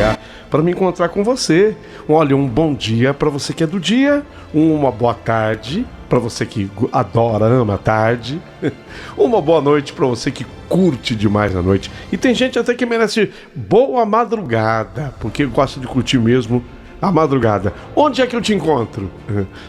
madrugar para me encontrar com você. Olha, um bom dia para você que é do dia, uma boa tarde para você que adora, ama a tarde, uma boa noite para você que curte demais a noite. E tem gente até que merece boa madrugada, porque gosta de curtir mesmo a madrugada. Onde é que eu te encontro?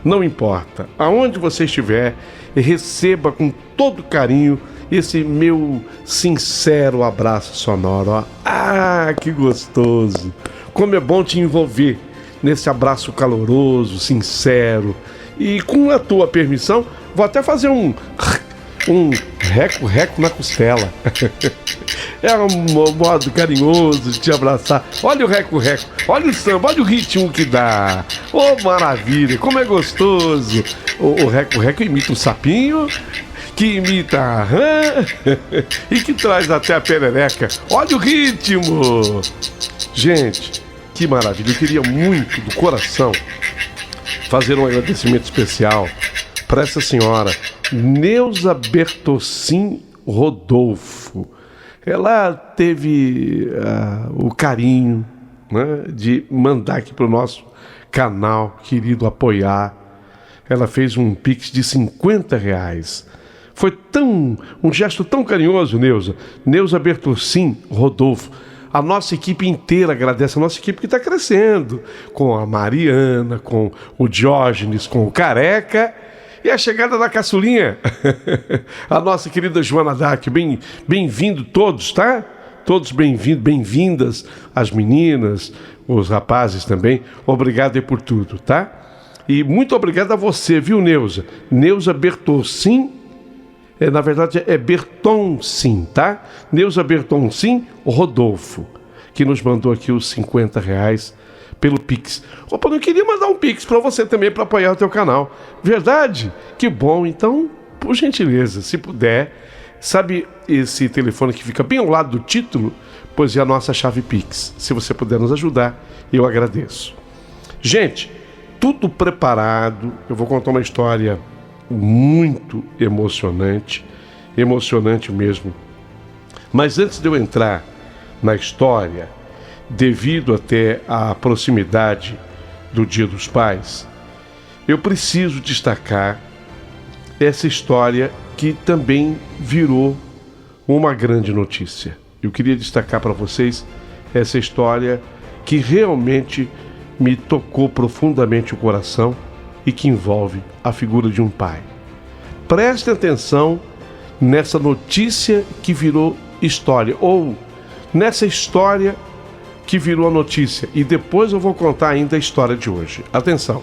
Não importa. Aonde você estiver, receba com todo carinho esse meu sincero abraço sonoro. Ó. Ah, que gostoso! Como é bom te envolver nesse abraço caloroso, sincero. E com a tua permissão, vou até fazer um reco-reco na costela. É um modo carinhoso de te abraçar. Olha o reco-reco, olha o samba, olha o ritmo que dá. Oh, maravilha, como é gostoso. O reco-reco imita um sapinho, que imita a rã e que traz até a perereca. Olha o ritmo. Gente, que maravilha. Eu queria muito, do coração, fazer um agradecimento especial para essa senhora, Neuza Bertocin Rodolfo. Ela teve o carinho, né, de mandar aqui para o nosso canal, querido, apoiar. Ela fez um Pix de R$50. Foi um gesto tão carinhoso, Neuza. Neuza Bertocin Rodolfo. A nossa equipe inteira agradece, a nossa equipe que está crescendo, com a Mariana, com o Diógenes, com o Careca e a chegada da caçulinha, a nossa querida Joana Dark. Bem-vindo todos, tá? Todos bem-vindos, bem-vindas, as meninas, os rapazes também. Obrigado aí por tudo, tá? E muito obrigado a você, viu, Neuza? Neuza Bertocin, na verdade é Bertoncin, tá? Neuza Bertoncin Rodolfo, que nos mandou aqui os R$50 pelo Pix. Opa, eu queria mandar um Pix para você também, para apoiar o teu canal. Verdade? Que bom. Então, por gentileza, se puder, sabe esse telefone que fica bem ao lado do título? Pois é a nossa chave Pix. Se você puder nos ajudar, eu agradeço. Gente, tudo preparado. Eu vou contar uma história muito emocionante mesmo. Mas antes de eu entrar na história, devido até à proximidade do Dia dos Pais, eu preciso destacar essa história que também virou uma grande notícia. Eu queria destacar para vocês essa história que realmente me tocou profundamente o coração e que envolve a figura de um pai. Preste atenção nessa notícia que virou história, ou nessa história que virou a notícia, e depois eu vou contar ainda a história de hoje. Atenção!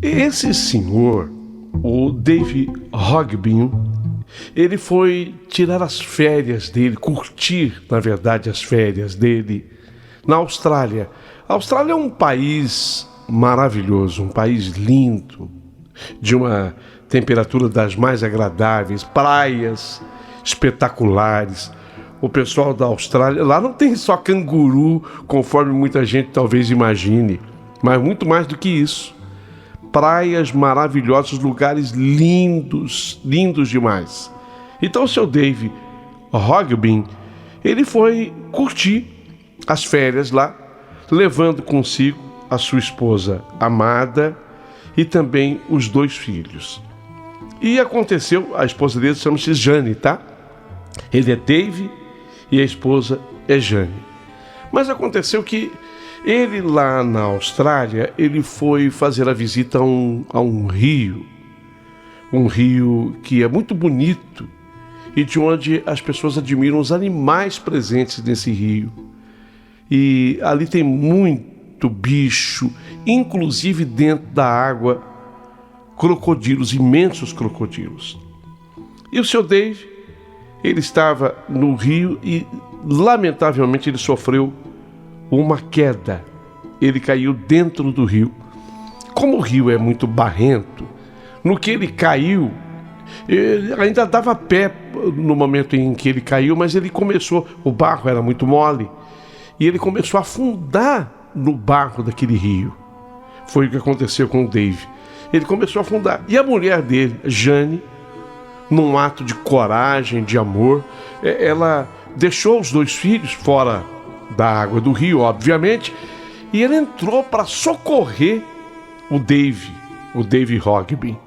Esse senhor, o Dave Hogbin, ele foi tirar as férias dele, curtir, na verdade, as férias dele na Austrália. A Austrália é um país maravilhoso, um país lindo, de uma temperatura das mais agradáveis, praias espetaculares. O pessoal da Austrália, lá não tem só canguru, conforme muita gente talvez imagine, mas muito mais do que isso. Praias maravilhosas, lugares lindos, lindos demais. Então o seu Dave Hogbin, ele foi curtir as férias lá, levando consigo a sua esposa amada e também os 2 filhos. E aconteceu, a esposa dele chama-se Jane, tá? Ele é Dave e a esposa é Jane. Mas aconteceu que ele lá na Austrália, ele foi fazer a visita a um rio que é muito bonito e de onde as pessoas admiram os animais presentes nesse rio. E ali tem muito bicho, inclusive dentro da água, crocodilos, imensos crocodilos. E o seu Dave, ele estava no rio e, lamentavelmente, ele sofreu uma queda. Ele caiu dentro do rio. Como o rio é muito barrento, no que ele caiu, Ele ainda dava pé no momento em que ele caiu, mas ele começou, o barro era muito mole, e ele começou a afundar no barro daquele rio. Foi o que aconteceu com o Dave. Ele começou a afundar. E a mulher dele, Jane, num ato de coragem, de amor, ela deixou os 2 filhos fora da água do rio, obviamente, e ele entrou para socorrer o Dave Hogby.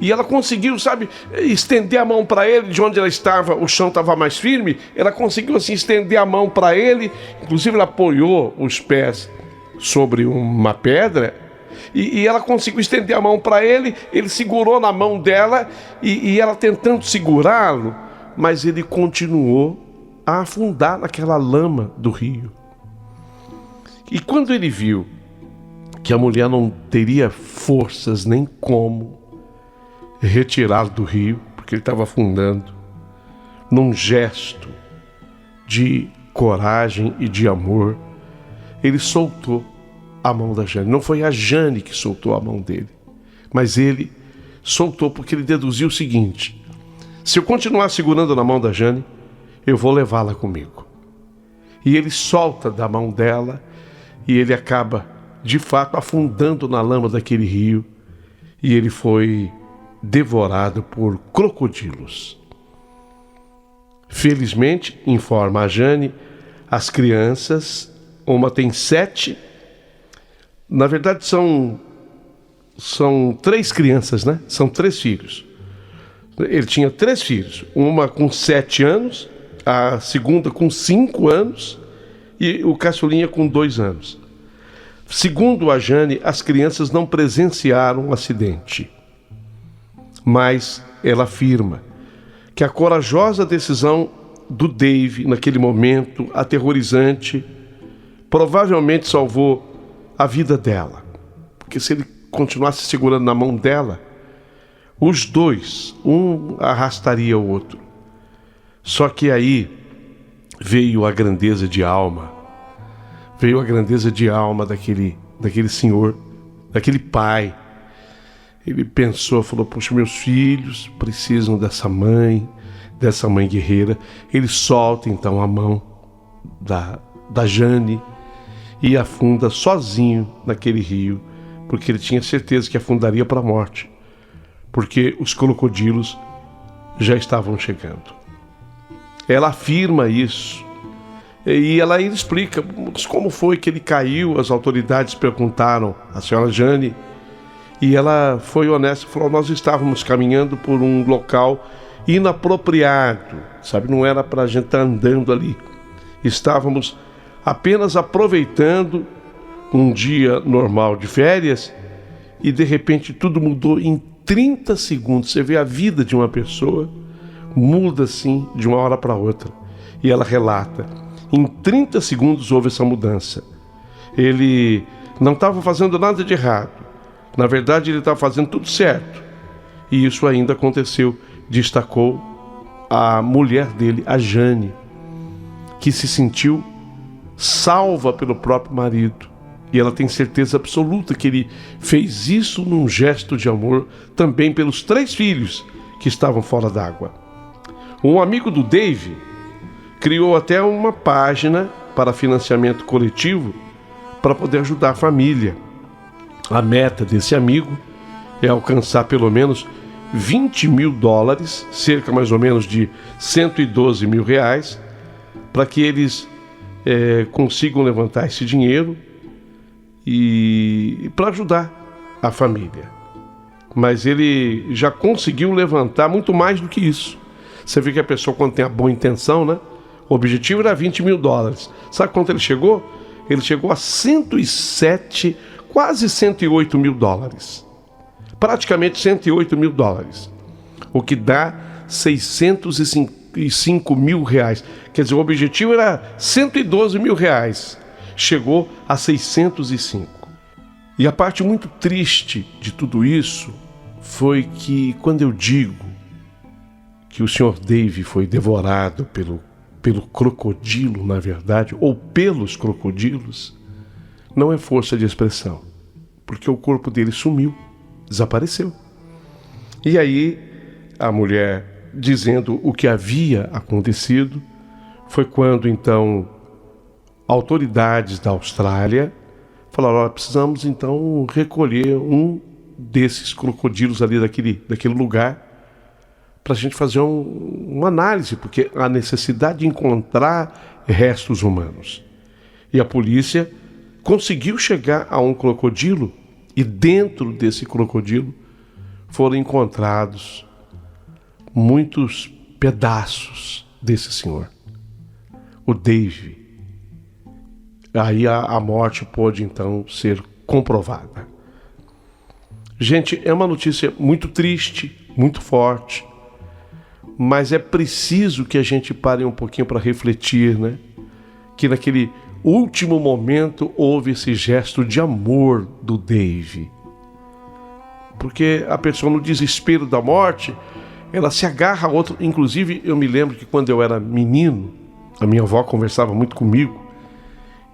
E ela conseguiu, sabe, estender a mão para ele, de onde ela estava, o chão estava mais firme, ela conseguiu assim estender a mão para ele, inclusive ela apoiou os pés sobre uma pedra, e ela conseguiu estender a mão para ele, ele segurou na mão dela, e ela tentando segurá-lo, mas ele continuou a afundar naquela lama do rio. E quando ele viu que a mulher não teria forças nem como retirá-lo do rio, porque ele estava afundando, num gesto de coragem e de amor, ele soltou a mão da Jane. Não foi a Jane que soltou a mão dele, mas ele soltou porque ele deduziu o seguinte: se eu continuar segurando na mão da Jane, eu vou levá-la comigo. E ele solta da mão dela e ele acaba, de fato, afundando na lama daquele rio, e ele foi devorado por crocodilos. Felizmente, informa a Jane, as crianças, uma tem 7, na verdade são 3 crianças, né? São 3 filhos. Ele tinha 3 filhos, uma com 7 anos, a segunda com 5 anos e o caçulinha com 2 anos. Segundo a Jane, as crianças não presenciaram o acidente, mas ela afirma que a corajosa decisão do Dave, naquele momento aterrorizante, provavelmente salvou a vida dela. Porque se ele continuasse segurando na mão dela, os 2, um arrastaria o outro. Só que aí veio a grandeza de alma, daquele senhor, daquele pai. Ele pensou, falou: puxa, meus filhos precisam dessa mãe guerreira. Ele solta então a mão da Jane e afunda sozinho naquele rio, porque ele tinha certeza que afundaria para a morte, porque os crocodilos já estavam chegando. Ela afirma isso, e ela ainda explica como foi que ele caiu. As autoridades perguntaram à senhora Jane, e ela foi honesta, falou: nós estávamos caminhando por um local inapropriado, sabe, não era para a gente estar andando ali. Estávamos apenas aproveitando um dia normal de férias, e de repente tudo mudou em 30 segundos. Você vê a vida de uma pessoa, muda assim de uma hora para outra. E ela relata, em 30 segundos houve essa mudança. Ele não estava fazendo nada de errado, na verdade ele estava fazendo tudo certo. E isso ainda aconteceu, destacou a mulher dele, a Jane, que se sentiu salva pelo próprio marido. E ela tem certeza absoluta que ele fez isso num gesto de amor também pelos 3 filhos que estavam fora d'água. Um amigo do Dave criou até uma página para financiamento coletivo para poder ajudar a família. A meta desse amigo é alcançar pelo menos $20 mil, cerca mais ou menos de R$112 mil, para que eles consigam levantar esse dinheiro e para ajudar a família. Mas ele já conseguiu levantar muito mais do que isso. Você vê que a pessoa, quando tem a boa intenção, né? O objetivo era $20 mil. Sabe quanto ele chegou? Ele chegou a 107, quase $108 mil. Praticamente $108 mil. O que dá R$605 mil. Quer dizer, o objetivo era R$112 mil. Chegou a 605. E a parte muito triste de tudo isso foi que, quando eu digo que o Sr. Dave foi devorado pelo crocodilo, na verdade, ou pelos crocodilos, não é força de expressão, porque o corpo dele sumiu, desapareceu. E aí a mulher dizendo o que havia acontecido, foi quando então autoridades da Austrália falaram: olha, precisamos então recolher um desses crocodilos ali daquele lugar para a gente fazer uma análise, porque há necessidade de encontrar restos humanos. E a polícia conseguiu chegar a um crocodilo, e dentro desse crocodilo foram encontrados muitos pedaços desse senhor, o Dave. Aí a morte pôde então ser comprovada. Gente, é uma notícia muito triste, muito forte, mas é preciso que a gente pare um pouquinho para refletir, né? Que naquele último momento houve esse gesto de amor do Dave. Porque a pessoa, no desespero da morte, ela se agarra a outro. Inclusive, eu me lembro que quando eu era menino, a minha avó conversava muito comigo,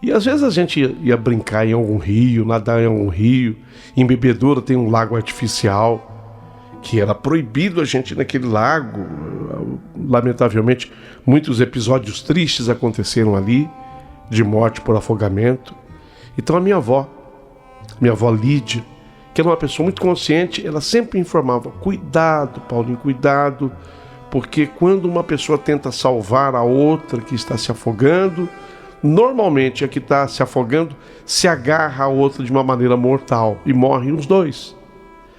e às vezes a gente ia brincar em algum rio, nadar em algum rio. Em Bebedouro tem um lago artificial, que era proibido a gente ir naquele lago. Lamentavelmente, muitos episódios tristes aconteceram ali, de morte por afogamento. Então a minha avó Lídia, que era uma pessoa muito consciente, ela sempre informava: cuidado, Paulinho, cuidado, porque quando uma pessoa tenta salvar a outra que está se afogando, normalmente a que está se afogando se agarra a outra de uma maneira mortal e morrem os dois.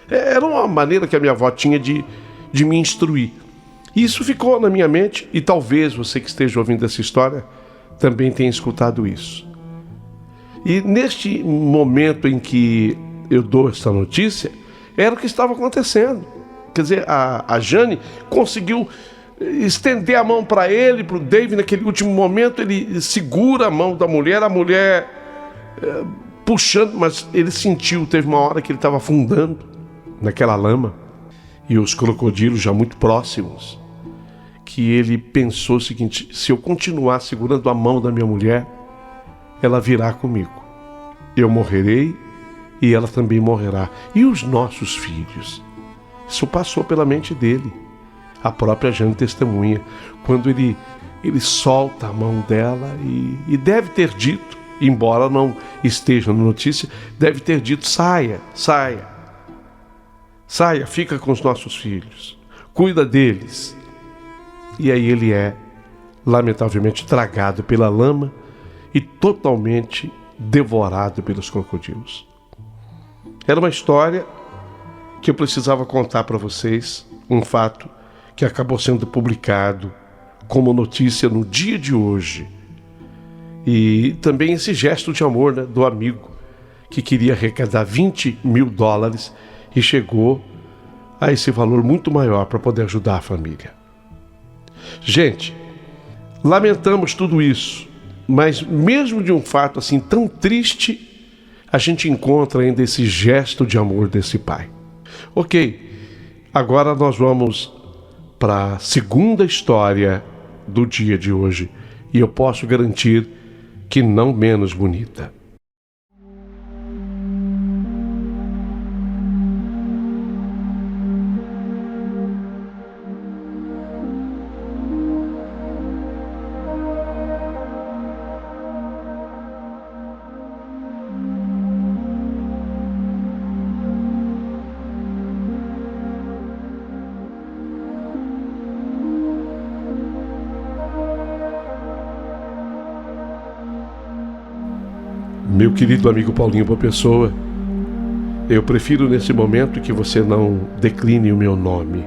Era uma maneira que a minha avó tinha de me instruir. E isso ficou na minha mente, e talvez você que esteja ouvindo essa história também tenha escutado isso. E neste momento em que eu dou essa notícia, era o que estava acontecendo. Quer dizer, a Jane conseguiu estender a mão para ele, para o Dave. Naquele último momento ele segura a mão da mulher, a mulher puxando, mas ele sentiu, teve uma hora que ele estava afundando naquela lama, e os crocodilos já muito próximos, que ele pensou o seguinte: se eu continuar segurando a mão da minha mulher, ela virá comigo, eu morrerei e ela também morrerá, e os nossos filhos. Isso passou pela mente dele. A própria Jane testemunha, quando ele solta a mão dela e deve ter dito, embora não esteja na notícia, deve ter dito: saia, fica com os nossos filhos, cuida deles. E aí ele é, lamentavelmente, tragado pela lama e totalmente devorado pelos crocodilos. Era uma história que eu precisava contar para vocês, um fato que acabou sendo publicado como notícia no dia de hoje. E também esse gesto de amor, né, do amigo que queria arrecadar $20 mil e chegou a esse valor muito maior para poder ajudar a família. Gente, lamentamos tudo isso, mas mesmo de um fato assim tão triste, a gente encontra ainda esse gesto de amor desse pai. Ok, agora nós vamos para a segunda história do dia de hoje, e eu posso garantir que não menos bonita. Meu querido amigo Paulinho Boa Pessoa, eu prefiro nesse momento que você não decline o meu nome.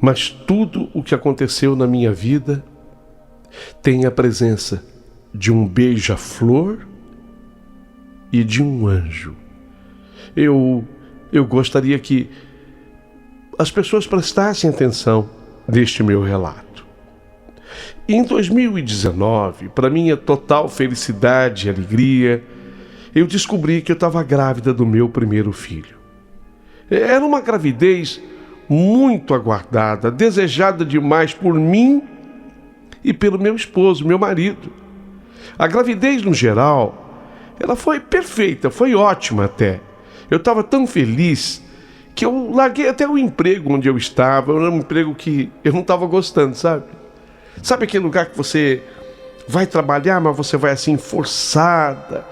Mas tudo o que aconteceu na minha vida tem a presença de um beija-flor e de um anjo. Eu gostaria que as pessoas prestassem atenção neste meu relato. Em 2019, para minha total felicidade e alegria, eu descobri que eu estava grávida do meu primeiro filho. Era uma gravidez muito aguardada, desejada demais por mim e pelo meu esposo, meu marido. A gravidez, no geral, ela foi perfeita, foi ótima até. Eu estava tão feliz que eu larguei até o emprego onde eu estava. Era um emprego que eu não estava gostando, sabe? Sabe aquele lugar que você vai trabalhar, mas você vai assim forçada?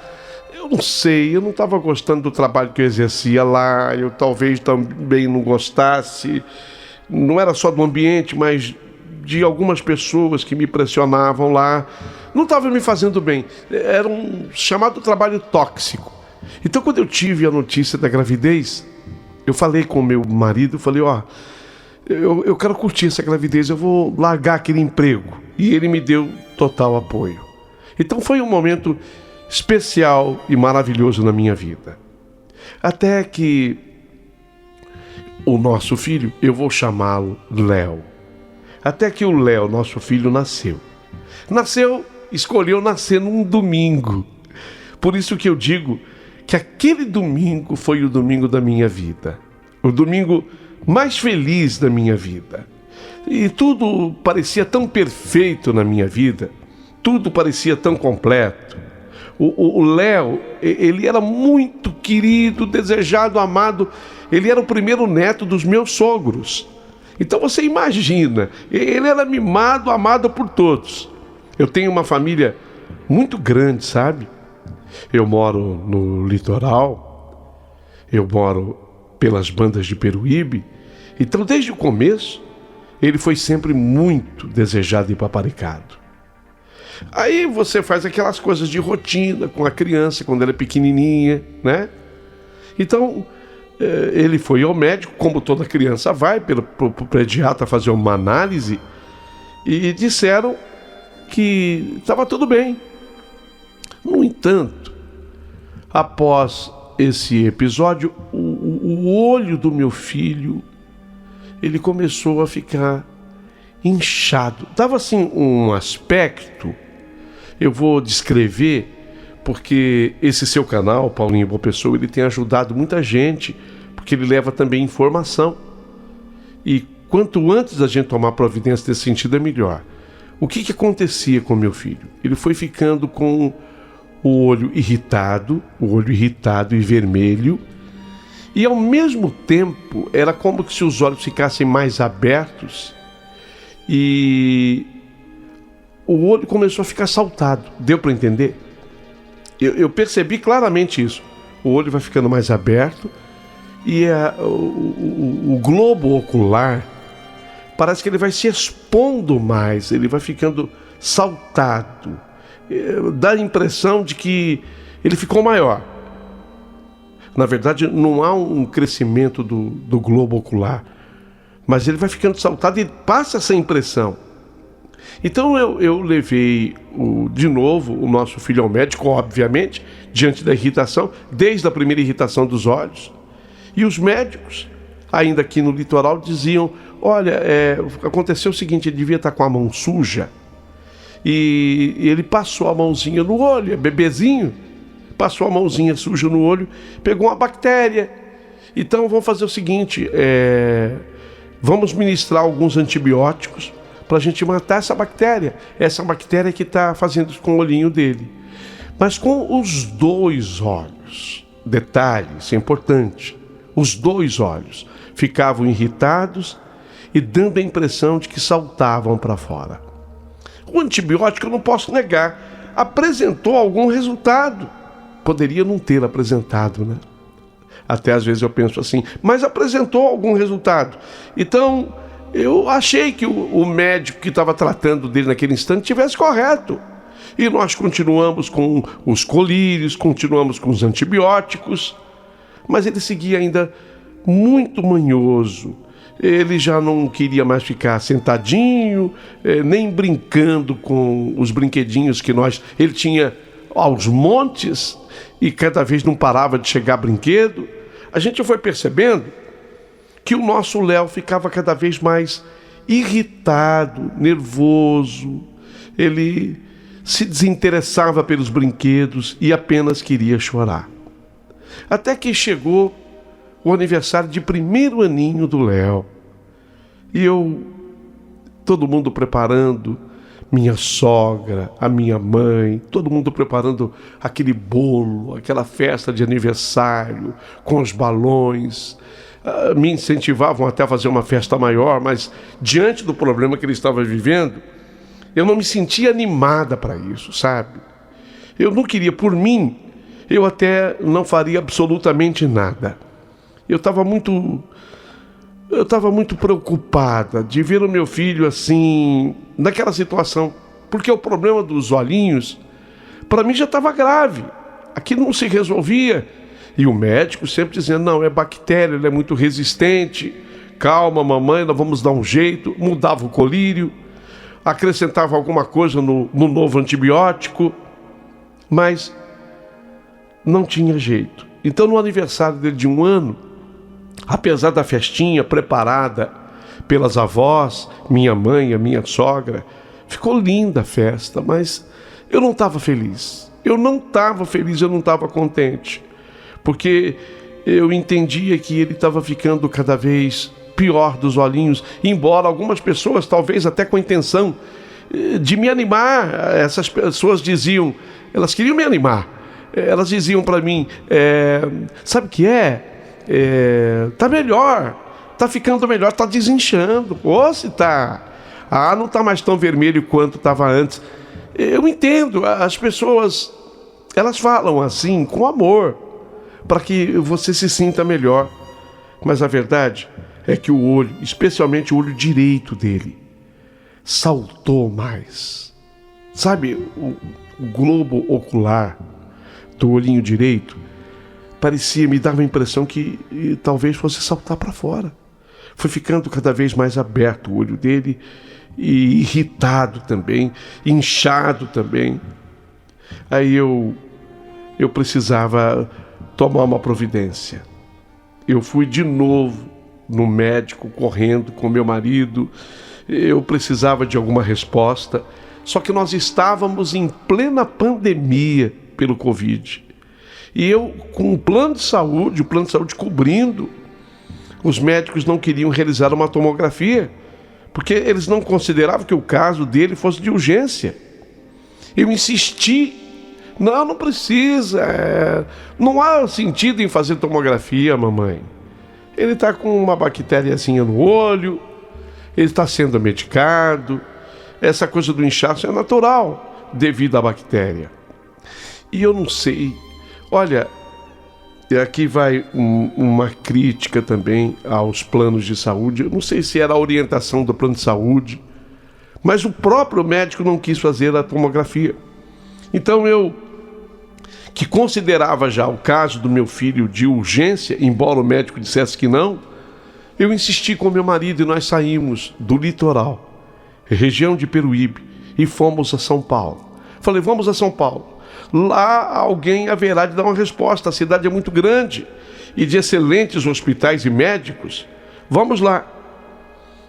Eu não sei, eu não estava gostando do trabalho que eu exercia lá. Eu talvez também não gostasse, não era só do ambiente, mas de algumas pessoas que me pressionavam lá. Não estava me fazendo bem. Era um chamado trabalho tóxico. Então, quando eu tive a notícia da gravidez, eu falei com o meu marido, falei, eu quero curtir essa gravidez, eu vou largar aquele emprego. E ele me deu total apoio. Então foi um momento especial e maravilhoso na minha vida. Até que o nosso filho, eu vou chamá-lo Léo. Até que o Léo, nosso filho, escolheu nascer num domingo. Por isso que eu digo que aquele domingo foi o domingo da minha vida. O domingo mais feliz da minha vida. E tudo parecia tão perfeito na minha vida. Tudo parecia tão completo. O Léo, ele era muito querido, desejado, amado. Ele era o primeiro neto dos meus sogros. Então você imagina, ele era mimado, amado por todos. Eu tenho uma família muito grande, sabe? Eu moro no litoral, eu moro pelas bandas de Peruíbe. Então, desde o começo, ele foi sempre muito desejado e paparicado. Aí você faz aquelas coisas de rotina com a criança, quando ela é pequenininha, né? Então, ele foi ao médico, como toda criança vai, pro pediatra fazer uma análise, e disseram que estava tudo bem. No entanto, após esse episódio, o olho do meu filho, ele começou a ficar inchado. Dava assim um aspecto, eu vou descrever, porque esse seu canal, Paulinho Boa Pessoa, ele tem ajudado muita gente, porque ele leva também informação. E quanto antes a gente tomar providência nesse sentido, é melhor. O que acontecia com meu filho? Ele foi ficando com o olho irritado e vermelho, e ao mesmo tempo era como se os olhos ficassem mais abertos e o olho começou a ficar saltado. Deu para entender? Eu percebi claramente isso. O olho vai ficando mais aberto e o globo ocular parece que ele vai se expondo mais, ele vai ficando saltado. Dá a impressão de que ele ficou maior. Na verdade, não há um crescimento do globo ocular, mas ele vai ficando saltado e passa essa impressão. Então eu levei de novo o nosso filho ao médico, obviamente, diante da irritação, desde a primeira irritação dos olhos. E os médicos, ainda aqui no litoral, diziam, olha, aconteceu o seguinte, ele devia estar com a mão suja. E ele passou a mãozinha no olho, bebezinho, passou a mãozinha suja no olho, pegou uma bactéria. Então vamos fazer o seguinte, vamos ministrar alguns antibióticos para a gente matar essa bactéria que está fazendo isso com o olhinho dele. Mas com os dois olhos, detalhe, isso é importante, os dois olhos ficavam irritados e dando a impressão de que saltavam para fora. O antibiótico, eu não posso negar, apresentou algum resultado. Poderia não ter apresentado, né? Até às vezes eu penso assim, mas apresentou algum resultado. Então, eu achei que o médico que estava tratando dele naquele instante tivesse correto. E nós continuamos com os colírios, continuamos com os antibióticos, mas ele seguia ainda muito manhoso. Ele já não queria mais ficar sentadinho, nem brincando com os brinquedinhos que ele tinha aos montes e cada vez não parava de chegar brinquedo. A gente foi percebendo que o nosso Léo ficava cada vez mais irritado, nervoso. Ele se desinteressava pelos brinquedos e apenas queria chorar. Até que chegou o aniversário de primeiro aninho do Léo. E todo mundo preparando, minha sogra, a minha mãe, todo mundo preparando aquele bolo, aquela festa de aniversário, com os balões, me incentivavam até a fazer uma festa maior, mas diante do problema que ele estava vivendo, eu não me sentia animada para isso, sabe? Eu não queria, por mim, eu até não faria absolutamente nada. Eu estava muito preocupada de ver o meu filho assim, naquela situação, porque o problema dos olhinhos, para mim já estava grave. Aquilo não se resolvia. E o médico sempre dizendo, não, é bactéria, ele é muito resistente, calma mamãe, nós vamos dar um jeito. Mudava o colírio, acrescentava alguma coisa no novo antibiótico, mas não tinha jeito. Então no aniversário dele de 1 ano, apesar da festinha preparada pelas avós, minha mãe, a minha sogra, ficou linda a festa, mas eu não estava feliz. Eu não estava contente, porque eu entendia que ele estava ficando cada vez pior dos olhinhos, embora algumas pessoas, talvez até com a intenção de me animar, essas pessoas diziam, elas queriam me animar, elas diziam para mim, sabe o que tá melhor, tá ficando melhor, tá desinchando, ou se tá, não tá mais tão vermelho quanto estava antes. Eu entendo, as pessoas, elas falam assim, com amor, para que você se sinta melhor. Mas a verdade é que o olho, especialmente o olho direito dele, saltou mais. Sabe, o globo ocular do olhinho direito me dava a impressão que talvez fosse saltar para fora. Foi ficando cada vez mais aberto o olho dele, e irritado também, inchado também. Aí eu precisava tomar uma providência. Eu fui de novo no médico, correndo com meu marido. Eu precisava de alguma resposta. Só que nós estávamos em plena pandemia pelo Covid. E eu, com o plano de saúde cobrindo, os médicos não queriam realizar uma tomografia, porque eles não consideravam que o caso dele fosse de urgência. Eu insisti, não precisa, não há sentido em fazer tomografia, mamãe. Ele está com uma bactériazinha no olho, ele está sendo medicado, essa coisa do inchaço é natural devido à bactéria. E eu não sei, olha, aqui vai uma crítica também aos planos de saúde. Eu não sei se era a orientação do plano de saúde, mas o próprio médico não quis fazer a tomografia. Então eu, que considerava já o caso do meu filho de urgência, embora o médico dissesse que não, eu insisti com meu marido e nós saímos do litoral, região de Peruíbe, e fomos a São Paulo. Falei, vamos a São Paulo. Lá alguém haverá de dar uma resposta. A cidade é muito grande e de excelentes hospitais e médicos. Vamos lá.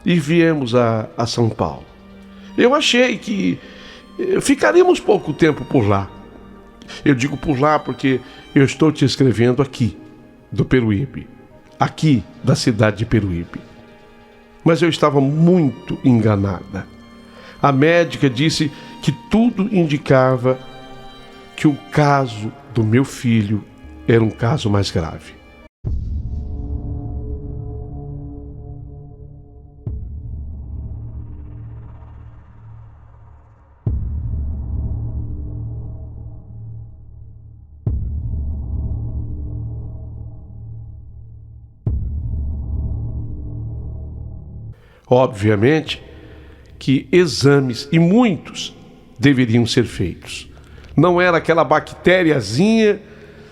E viemos a São Paulo. Eu achei que ficaríamos pouco tempo por lá. Eu digo por lá porque eu estou te escrevendo aqui, do Peruíbe. Aqui, da cidade de Peruíbe. Mas eu estava muito enganada. A médica disse que tudo indicava que o caso do meu filho era um caso mais grave. Obviamente que exames, e muitos, deveriam ser feitos. Não era aquela bactériazinha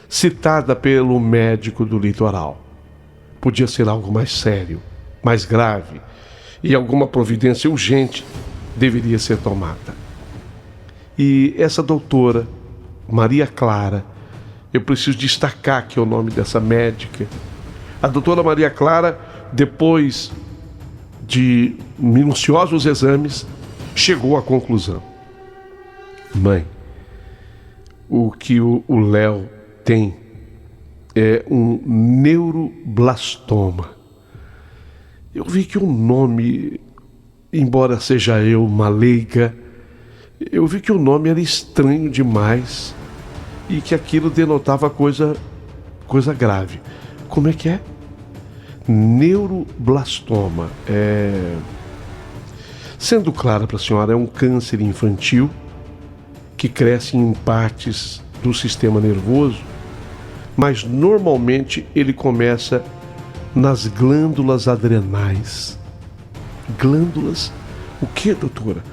citada pelo médico do litoral. Podia ser algo mais sério, mais grave, e alguma providência urgente deveria ser tomada. E essa doutora, Maria Clara, eu preciso destacar aqui o nome dessa médica. A doutora Maria Clara, depois de minuciosos exames, chegou à conclusão: mãe, o que o Léo tem é um neuroblastoma. Eu vi que o nome, embora seja eu uma leiga, eu vi que o nome era estranho demais e que aquilo denotava coisa grave. Como é que é? neuroblastoma. Sendo claro para a senhora, é um câncer infantil que cresce em partes do sistema nervoso, mas normalmente ele começa nas glândulas adrenais. Glândulas? O que, doutora?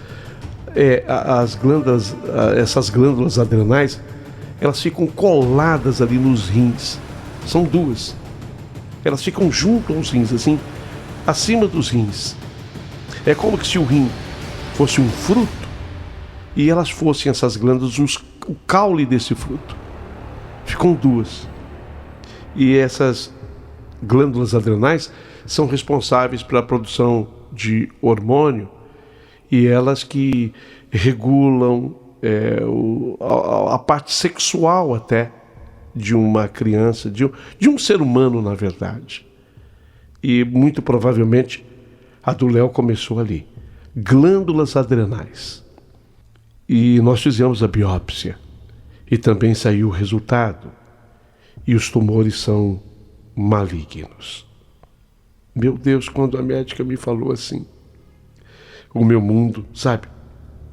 Essas glândulas adrenais, elas ficam coladas ali nos rins. São duas. Elas ficam junto aos rins, assim, acima dos rins. É como se o rim fosse um fruto e elas fossem, essas glândulas, o caule desse fruto. Ficam duas. E essas glândulas adrenais são responsáveis pela produção de hormônio e elas que regulam a parte sexual até de uma criança, de um ser humano, na verdade. E muito provavelmente a do Léo começou ali. Glândulas adrenais. E nós fizemos a biópsia. E também saiu o resultado. E os tumores são malignos. Meu Deus, quando a médica me falou assim, o meu mundo, sabe?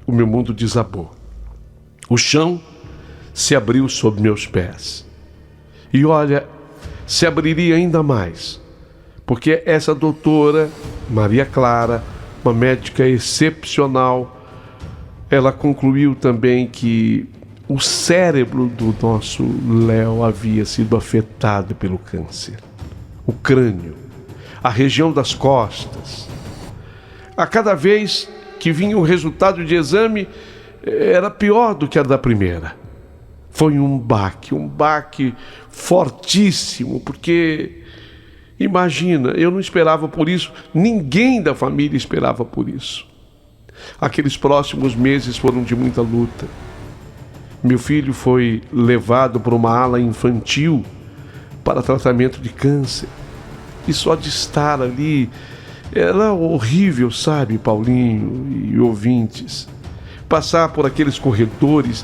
O meu mundo desabou. O chão se abriu sob meus pés. E olha, se abriria ainda mais. Porque essa doutora, Maria Clara, uma médica excepcional, ela concluiu também que o cérebro do nosso Léo havia sido afetado pelo câncer. O crânio, a região das costas. A cada vez que vinha o resultado de exame, era pior do que a da primeira. Foi um baque fortíssimo, porque, imagina, eu não esperava por isso, ninguém da família esperava por isso. Aqueles próximos meses foram de muita luta. Meu filho foi levado para uma ala infantil para tratamento de câncer. E só de estar ali, era horrível, sabe, Paulinho e ouvintes? Passar por aqueles corredores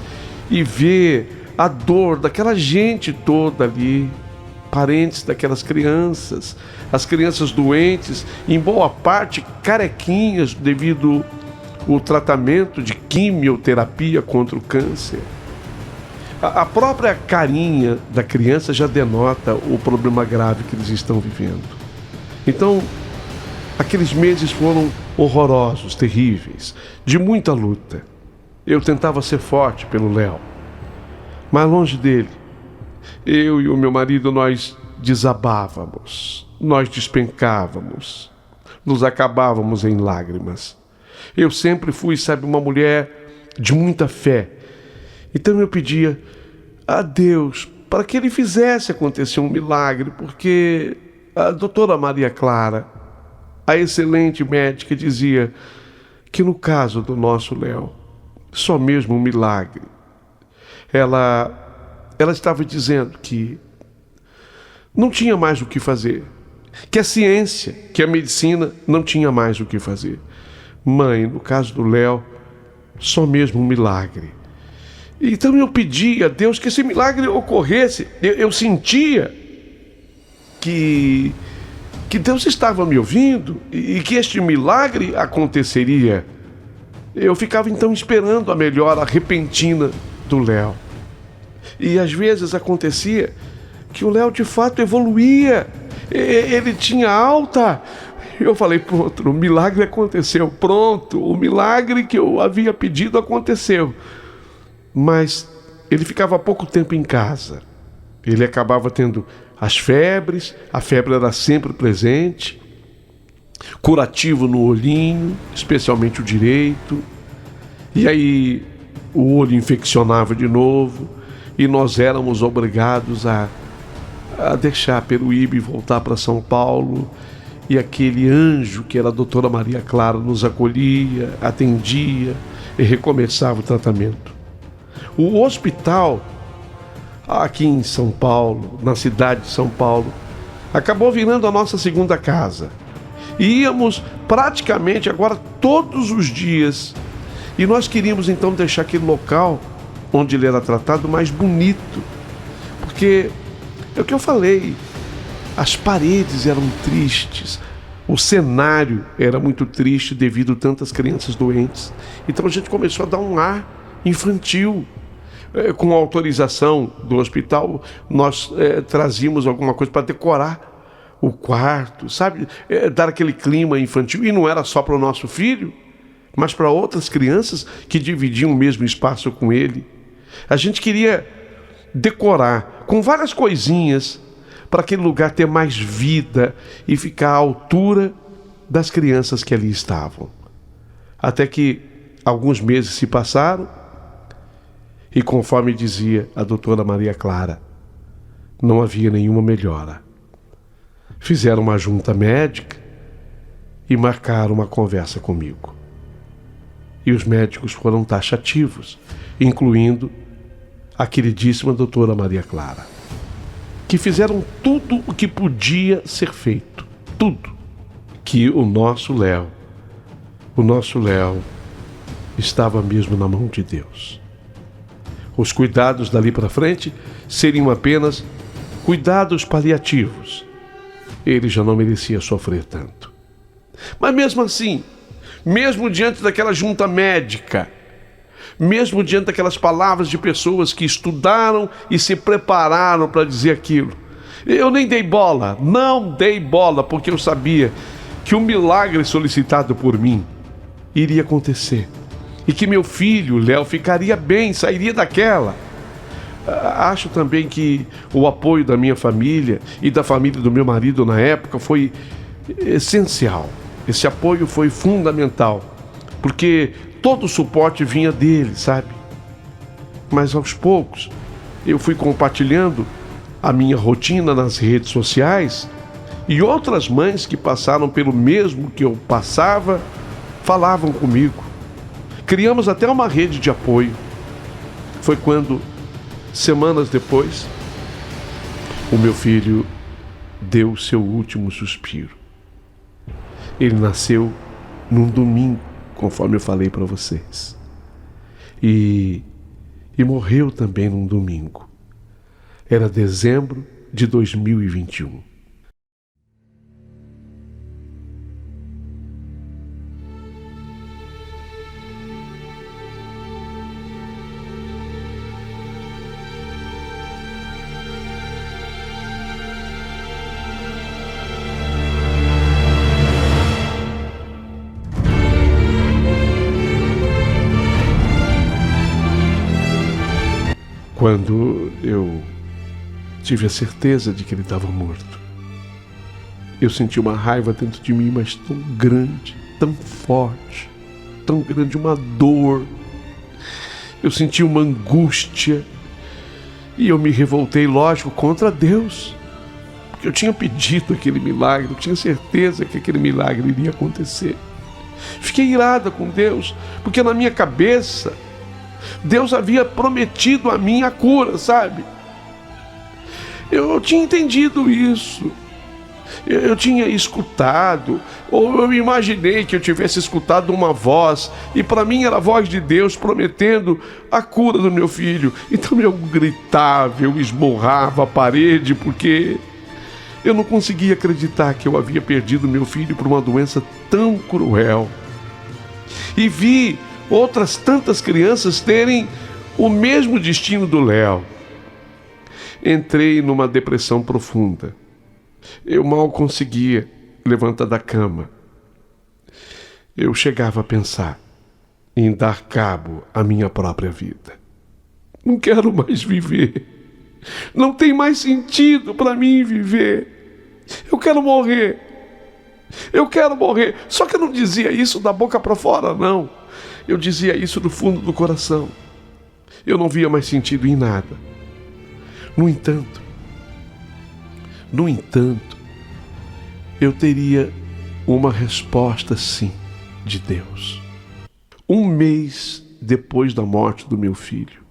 e ver a dor daquela gente toda ali, parentes daquelas crianças, as crianças doentes, em boa parte carequinhas devido ao tratamento de quimioterapia contra o câncer. A própria carinha da criança já denota o problema grave que eles estão vivendo. Então, aqueles meses foram horrorosos, terríveis, de muita luta. Eu tentava ser forte pelo Léo, mas longe dele, eu e o meu marido, nós desabávamos, nós despencávamos, nos acabávamos em lágrimas. Eu sempre fui, sabe, uma mulher de muita fé. Então eu pedia a Deus para que Ele fizesse acontecer um milagre, porque a doutora Maria Clara, a excelente médica, dizia que no caso do nosso Léo, só mesmo um milagre. Ela estava dizendo que não tinha mais o que fazer, que a ciência, que a medicina não tinha mais o que fazer. Mãe, no caso do Léo, só mesmo um milagre. Então eu pedi a Deus que esse milagre ocorresse. Eu sentia que Deus estava me ouvindo e que este milagre aconteceria. Eu ficava então esperando a melhora repentina do Léo. E às vezes acontecia que o Léo de fato evoluía. Ele tinha alta. Eu falei, pronto, o milagre aconteceu. Pronto, o milagre que eu havia pedido aconteceu. Mas ele ficava pouco tempo em casa. Ele acabava tendo as febres, a febre era sempre presente, curativo no olhinho, especialmente o direito. E aí o olho infeccionava de novo e nós éramos obrigados a deixar Peruíbe e voltar para São Paulo. E aquele anjo que era a doutora Maria Clara nos acolhia, atendia e recomeçava o tratamento. O hospital aqui em São Paulo, na cidade de São Paulo, acabou virando a nossa segunda casa. E íamos praticamente agora todos os dias. E nós queríamos então deixar aquele local onde ele era tratado mais bonito. Porque é o que eu falei, As paredes eram tristes, o cenário era muito triste devido a tantas crianças doentes. Então a gente começou a dar um ar infantil. Com a autorização do hospital, nós trazíamos alguma coisa para decorar o quarto, sabe? Dar aquele clima infantil. E não era só para o nosso filho, mas para outras crianças que dividiam o mesmo espaço com ele. A gente queria decorar com várias coisinhas para aquele lugar ter mais vida e ficar à altura das crianças que ali estavam. Até que alguns meses se passaram e, conforme dizia a doutora Maria Clara, não havia nenhuma melhora. Fizeram uma junta médica e marcaram uma conversa comigo. E os médicos foram taxativos, incluindo a queridíssima doutora Maria Clara, que fizeram tudo o que podia ser feito, tudo, que o nosso Léo estava mesmo na mão de Deus. Os cuidados dali para frente seriam apenas cuidados paliativos. Ele já não merecia sofrer tanto. Mas mesmo assim, mesmo diante daquela junta médica, mesmo diante daquelas palavras de pessoas que estudaram e se prepararam para dizer aquilo, eu nem dei bola, não dei bola, porque eu sabia que o milagre solicitado por mim iria acontecer. E que meu filho, Léo, ficaria bem, sairia daquela. Acho também que o apoio da minha família e da família do meu marido na época foi essencial. Esse apoio foi fundamental, porque todo o suporte vinha dele, sabe? Mas aos poucos eu fui compartilhando a minha rotina nas redes sociais e outras mães que passaram pelo mesmo que eu passava falavam comigo. Criamos até uma rede de apoio. Foi quando, semanas depois, o meu filho deu seu último suspiro. Ele nasceu num domingo, conforme eu falei para vocês. E morreu também num domingo. Era dezembro de 2021. Quando eu tive a certeza de que ele estava morto, eu senti uma raiva dentro de mim, mas tão grande, tão forte, tão grande, uma dor. Eu senti uma angústia e eu me revoltei, lógico, contra Deus, porque eu tinha pedido aquele milagre, eu tinha certeza que aquele milagre iria acontecer. Fiquei irada com Deus, porque na minha cabeça Deus havia prometido a mim a cura, sabe? Eu tinha entendido isso. Eu tinha escutado, ou eu imaginei que eu tivesse escutado uma voz, e para mim era a voz de Deus prometendo a cura do meu filho. Então eu gritava, eu esmurrava a parede, porque eu não conseguia acreditar que eu havia perdido meu filho por uma doença tão cruel. E vi outras tantas crianças terem o mesmo destino do Léo. Entrei numa depressão profunda. Eu mal conseguia levantar da cama. Eu chegava a pensar em dar cabo à minha própria vida. Não quero mais viver. Não tem mais sentido para mim viver. Eu quero morrer. Eu quero morrer. Só que eu não dizia isso da boca para fora, não. Eu dizia isso do fundo do coração. Eu não via mais sentido em nada. No entanto, eu teria uma resposta sim de Deus. Um mês depois da morte do meu filho,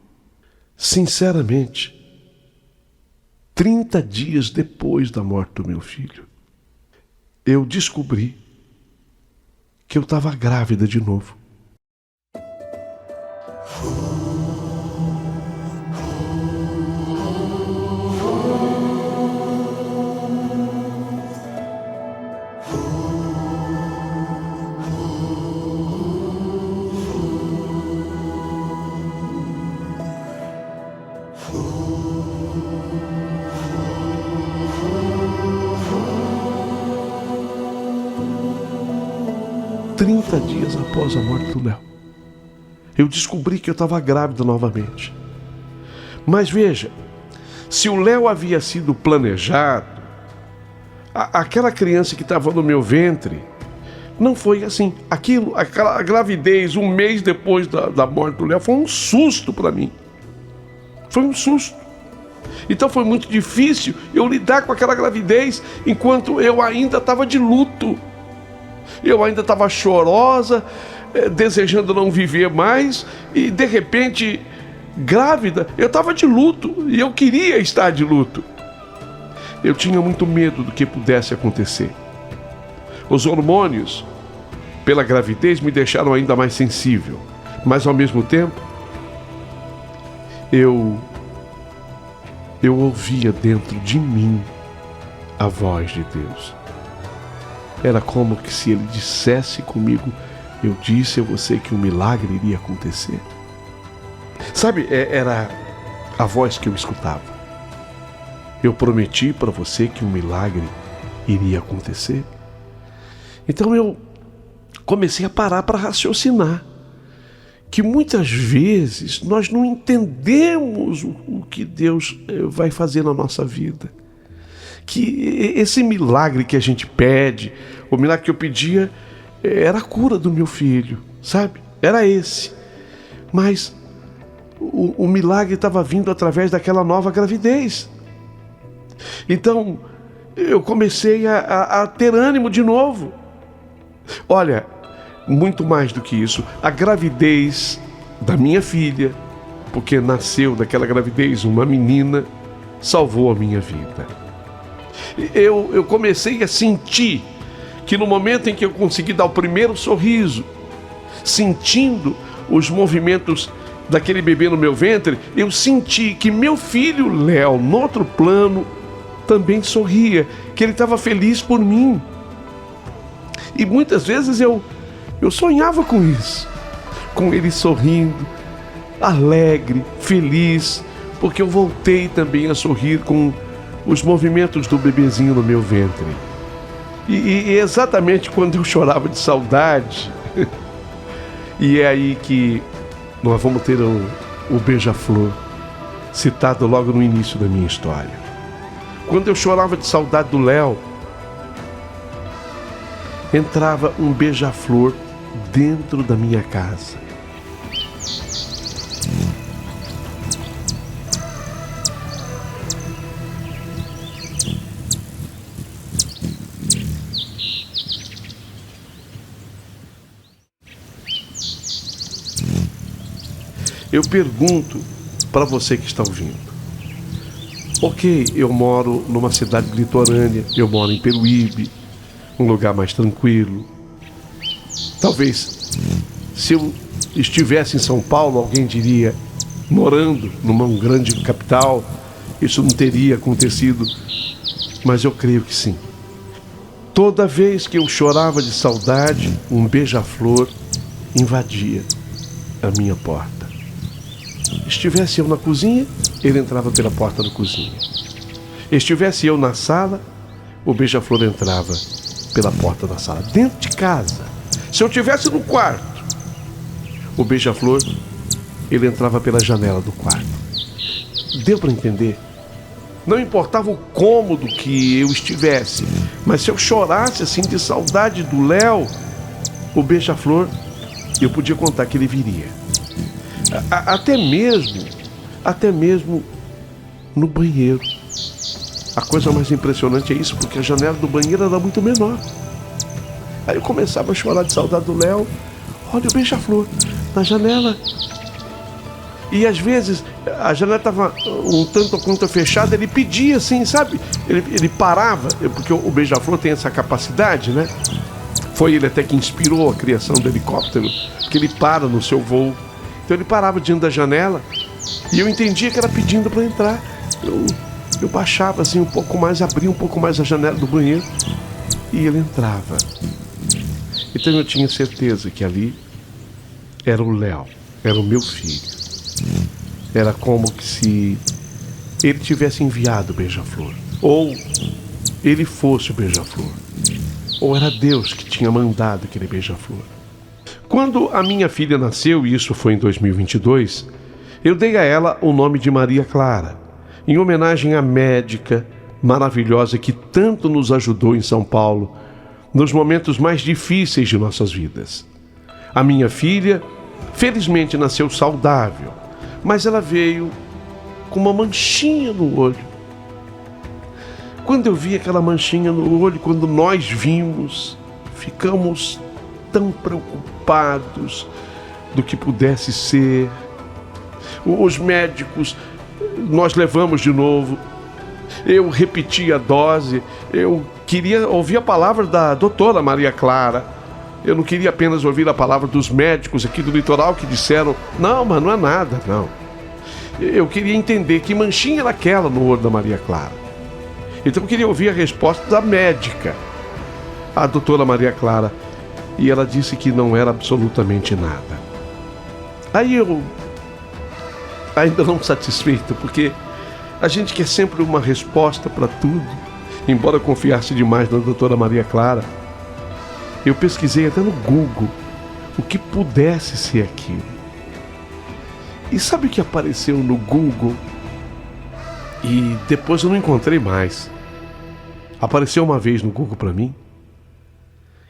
sinceramente, 30 dias depois da morte do meu filho, eu descobri que eu estava grávida de novo. 30 dias após a morte do Léo, eu descobri que eu estava grávida novamente. Mas veja, se o Léo havia sido planejado, aquela criança que estava no meu ventre, não foi assim. Aquela gravidez, um mês depois da morte do Léo, foi um susto para mim. Foi um susto. Então foi muito difícil eu lidar com aquela gravidez enquanto eu ainda estava de luto. Eu ainda estava chorosa, desejando não viver mais, e de repente, grávida, eu estava de luto e eu queria estar de luto. Eu tinha muito medo do que pudesse acontecer. Os hormônios, pela gravidez, me deixaram ainda mais sensível, mas ao mesmo tempo, eu ouvia dentro de mim a voz de Deus. Era como que se Ele dissesse comigo: eu disse a você que um milagre iria acontecer. Sabe, era a voz que eu escutava. Eu prometi para você que um milagre iria acontecer. Então eu comecei a parar para raciocinar que muitas vezes nós não entendemos o que Deus vai fazer na nossa vida. Que esse milagre que a gente pede, o milagre que eu pedia, era a cura do meu filho, sabe? Era esse. Mas o milagre estava vindo através daquela nova gravidez. Então, eu comecei a ter ânimo de novo. Olha, muito mais do que isso, a gravidez da minha filha, porque nasceu daquela gravidez uma menina, salvou a minha vida. Eu comecei a sentir que no momento em que eu consegui dar o primeiro sorriso, sentindo os movimentos daquele bebê no meu ventre, eu senti que meu filho Léo, no outro plano, também sorria, que ele estava feliz por mim. E muitas vezes eu sonhava com isso, com ele sorrindo, alegre, feliz, porque eu voltei também a sorrir com os movimentos do bebezinho no meu ventre. E exatamente quando eu chorava de saudade, e é aí que nós vamos ter o beija-flor, citado logo no início da minha história. Quando eu chorava de saudade do Léo, entrava um beija-flor dentro da minha casa. Eu pergunto para você que está ouvindo. Ok, eu moro numa cidade litorânea, eu moro em Peruíbe, um lugar mais tranquilo. Talvez, se eu estivesse em São Paulo, alguém diria, morando numa grande capital, isso não teria acontecido. Mas eu creio que sim. Toda vez que eu chorava de saudade, um beija-flor invadia a minha porta. Estivesse eu na cozinha, ele entrava pela porta da cozinha. Estivesse eu na sala, o beija-flor entrava pela porta da sala. Dentro de casa, se eu estivesse no quarto, o beija-flor, ele entrava pela janela do quarto. Deu para entender? Não importava o cômodo que eu estivesse, mas se eu chorasse assim de saudade do Léo, o beija-flor, eu podia contar que ele viria. Até mesmo no banheiro. A coisa mais impressionante é isso, porque a janela do banheiro era muito menor. Aí eu começava a chorar de saudade do Léo. Olha o beija-flor na janela. E às vezes a janela estava um tanto quanto fechada, ele pedia assim, sabe? Ele parava, porque o beija-flor tem essa capacidade, né? Foi ele até que inspirou a criação do helicóptero, que ele para no seu voo. Então ele parava diante da janela e eu entendia que era pedindo para entrar. Eu baixava assim um pouco mais, abria um pouco mais a janela do banheiro e ele entrava. Então eu tinha certeza que ali era o Léo, era o meu filho. Era como que se ele tivesse enviado o beija-flor, ou ele fosse o beija-flor, ou era Deus que tinha mandado aquele beija-flor. Quando a minha filha nasceu, e isso foi em 2022, eu dei a ela o nome de Maria Clara, em homenagem à médica maravilhosa que tanto nos ajudou em São Paulo, nos momentos mais difíceis de nossas vidas. A minha filha, felizmente, nasceu saudável, mas ela veio com uma manchinha no olho. Quando eu vi aquela manchinha no olho, quando nós vimos, ficamos tão preocupados do que pudesse ser. Os médicos, nós levamos de novo. Eu repeti a dose, eu queria ouvir a palavra da doutora Maria Clara. Eu não queria apenas ouvir a palavra dos médicos aqui do litoral que disseram, não, mas não é nada, não. Eu queria entender que manchinha era aquela no olho da Maria Clara. Então eu queria ouvir a resposta da médica, a doutora Maria Clara, e ela disse que não era absolutamente nada. Aí eu, ainda não satisfeito, porque a gente quer sempre uma resposta para tudo, embora confiasse demais na doutora Maria Clara, eu pesquisei até no Google o que pudesse ser aquilo. E sabe o que apareceu no Google? E depois eu não encontrei mais. Apareceu uma vez no Google para mim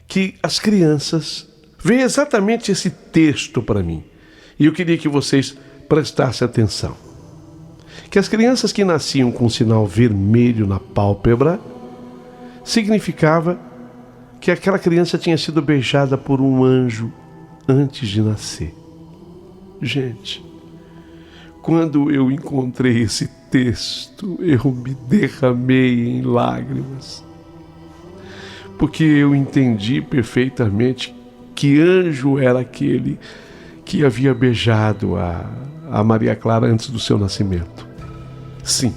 que as crianças... Veio exatamente esse texto para mim. E eu queria que vocês prestassem atenção. Que as crianças que nasciam com um sinal vermelho na pálpebra significava que aquela criança tinha sido beijada por um anjo antes de nascer. Gente, quando eu encontrei esse texto, eu me derramei em lágrimas, porque eu entendi perfeitamente que anjo era aquele que havia beijado a Maria Clara antes do seu nascimento. Sim,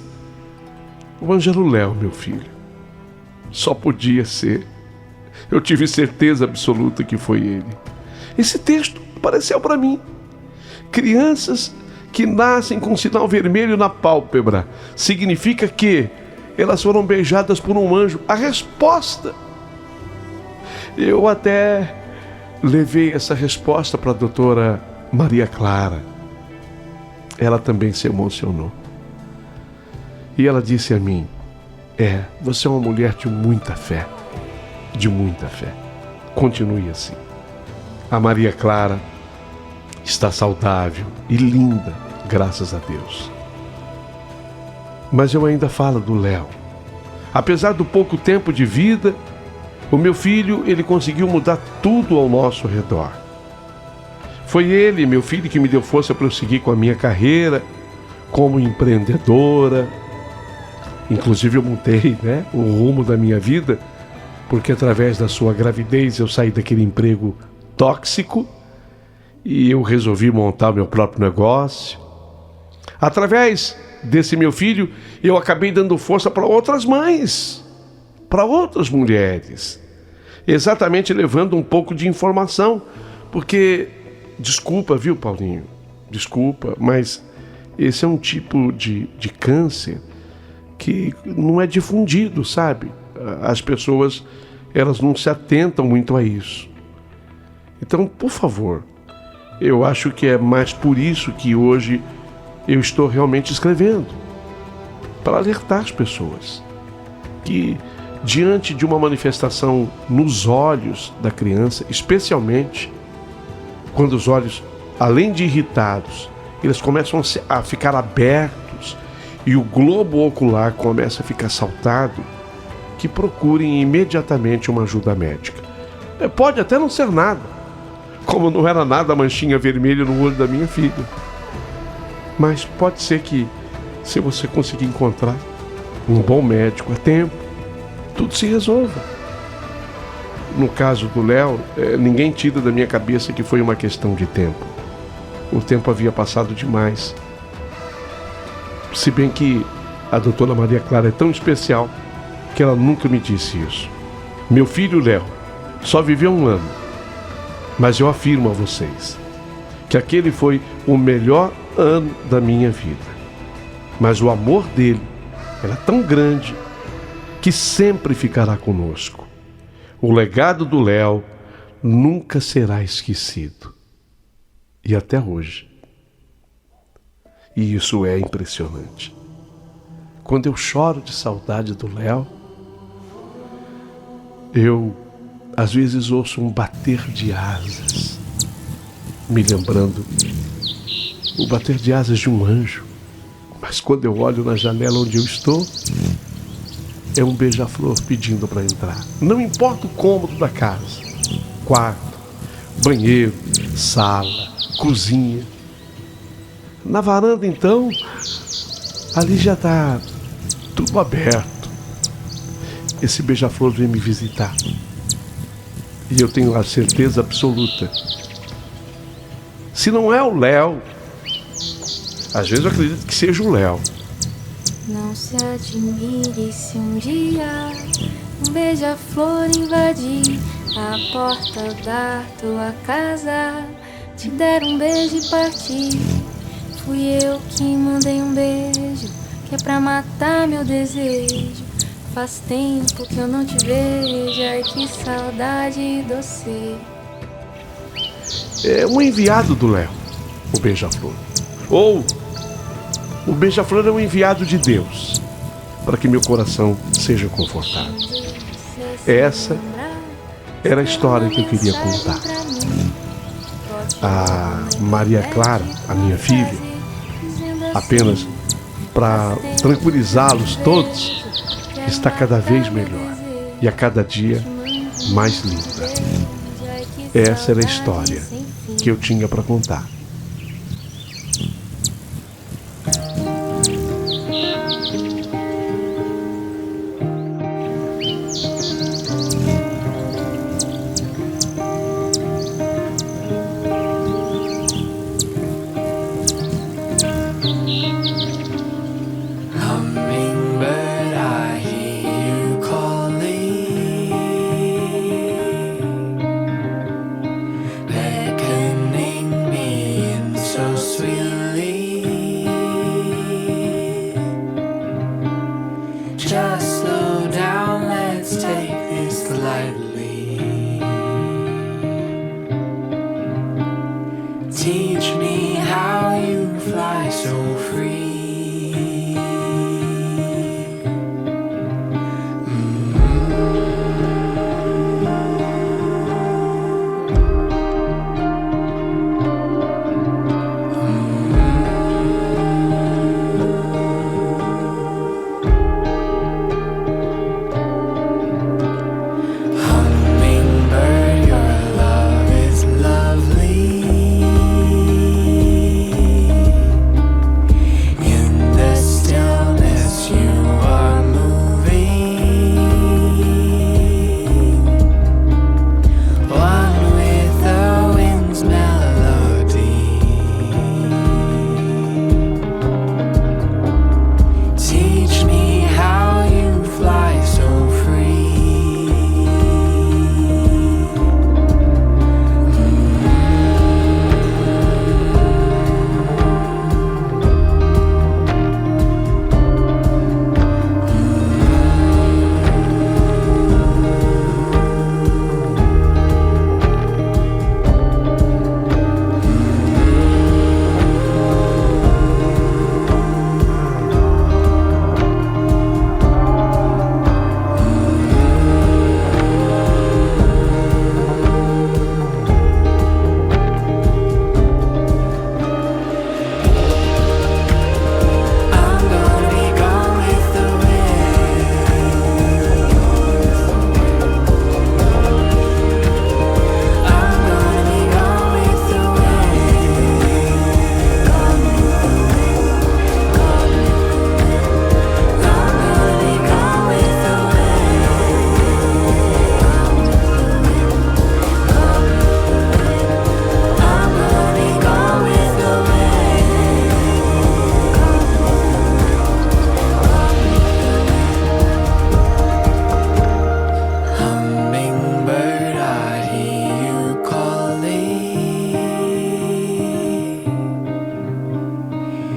o anjo era o Léo, meu filho. Só podia ser. Eu tive certeza absoluta que foi ele. Esse texto apareceu para mim. Crianças que nascem com um sinal vermelho na pálpebra, significa que elas foram beijadas por um anjo. A resposta. Eu até levei essa resposta para a doutora Maria Clara. Ela também se emocionou. E ela disse a mim, você é uma mulher de muita fé. De muita fé. Continue assim. A Maria Clara está saudável e linda, graças a Deus. Mas eu ainda falo do Léo. Apesar do pouco tempo de vida, o meu filho, ele conseguiu mudar tudo ao nosso redor. Foi ele, meu filho, que me deu força para eu seguir com a minha carreira como empreendedora. Inclusive eu mudei, o rumo da minha vida, porque através da sua gravidez eu saí daquele emprego tóxico e eu resolvi montar o meu próprio negócio. Através desse meu filho, eu acabei dando força para outras mães, para outras mulheres, exatamente levando um pouco de informação, porque, desculpa, viu, Paulinho? Desculpa, mas esse é um tipo de câncer que não é difundido, sabe? As pessoas, elas não se atentam muito a isso. Então, por favor, eu acho que é mais por isso que hoje eu estou realmente escrevendo, para alertar as pessoas que, diante de uma manifestação nos olhos da criança, especialmente quando os olhos, além de irritados, eles começam a ficar abertos e o globo ocular começa a ficar saltado, que procurem imediatamente uma ajuda médica. Pode até não ser nada, como não era nada a manchinha vermelha no olho da minha filha. Mas pode ser que, se você conseguir encontrar um bom médico a tempo, tudo se resolva. No caso do Léo, ninguém tira da minha cabeça que foi uma questão de tempo. O tempo havia passado demais. Se bem que a doutora Maria Clara é tão especial que ela nunca me disse isso. Meu filho Léo só viveu 1 ano, mas eu afirmo a vocês que aquele foi o melhor ano da minha vida. Mas o amor dele era tão grande que sempre ficará conosco. O legado do Léo nunca será esquecido. E até hoje. E isso é impressionante. Quando eu choro de saudade do Léo, eu às vezes ouço um bater de asas, me lembrando o bater de asas de um anjo. Mas quando eu olho na janela onde eu estou, é um beija-flor pedindo para entrar. Não importa o cômodo da casa, quarto, banheiro, sala, cozinha. Na varanda, então, ali já está tudo aberto. Esse beija-flor vem me visitar. E eu tenho a certeza absoluta. Se não é o Léo, às vezes eu acredito que seja o Léo. Não se admire se um dia um beija-flor invadir a porta da tua casa, te der um beijo e partir. Fui eu que mandei um beijo, que é pra matar meu desejo. Faz tempo que eu não te vejo, ai que saudade doce. É um enviado do Léo, o beija-flor. Ou o beija-flor é um enviado de Deus, para que meu coração seja confortado. Essa era a história que eu queria contar. A Maria Clara, a minha filha, apenas para tranquilizá-los todos, está cada vez melhor e a cada dia mais linda. Essa era a história que eu tinha para contar. Just slow down, let's take this lightly. Teach me how you fly so free.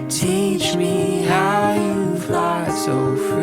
Teach me how you fly so free.